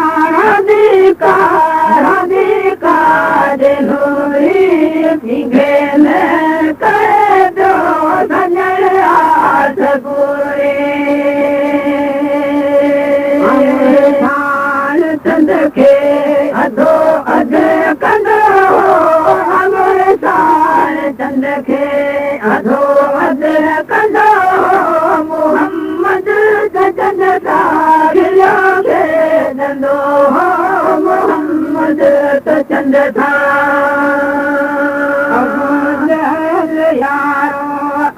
राधिका राधिका लोरी घेन कर दो धनर आस पूरे अमृतान चंद के अधो अध कंदो अमृतान चंद के अधो अध कंदो मोहम्मद चंद सागिलो के दंदो मोहम्मद चंद था यारो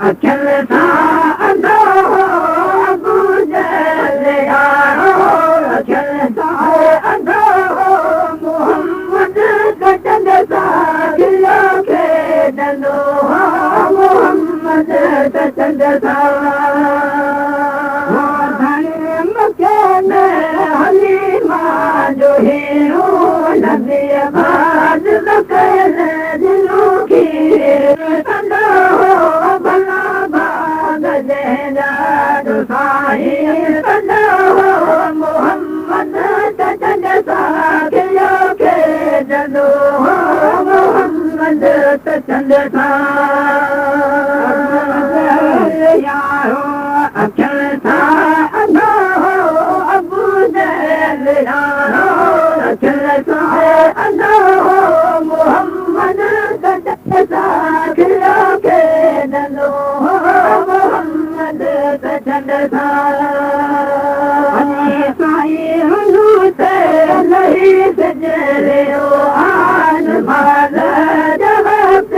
अखिल था अंधो अबू जहल यारो अखिल था अंधो मोहम्मद चंद सागिलो के दंदो मोहम्मद चंद था हलीमा जो हीरो नबी बाज लकल दिलो की कंदो भला बाग जहना दुसाई कंदो मोहम्मद चंद सागिलो के दंदो मोहम्मद चंद सा यारो अखिल था अंधो अबू जहल यारो अखिल था अंधो मोहम्मद चंद सागिलो के दंदो मोहम्मद चंद सा साई हुनूत नहीं सजरे आन भाग जगत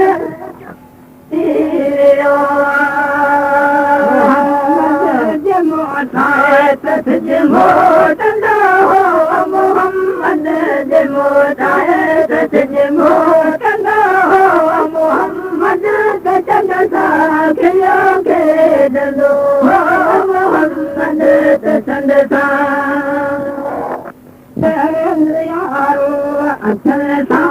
जमो तंदो मोहम्मद जमो जमो तंदो मोहम्मद चंद सागिलो के दंदो मोहम्मद चंद सा यारो अखिल था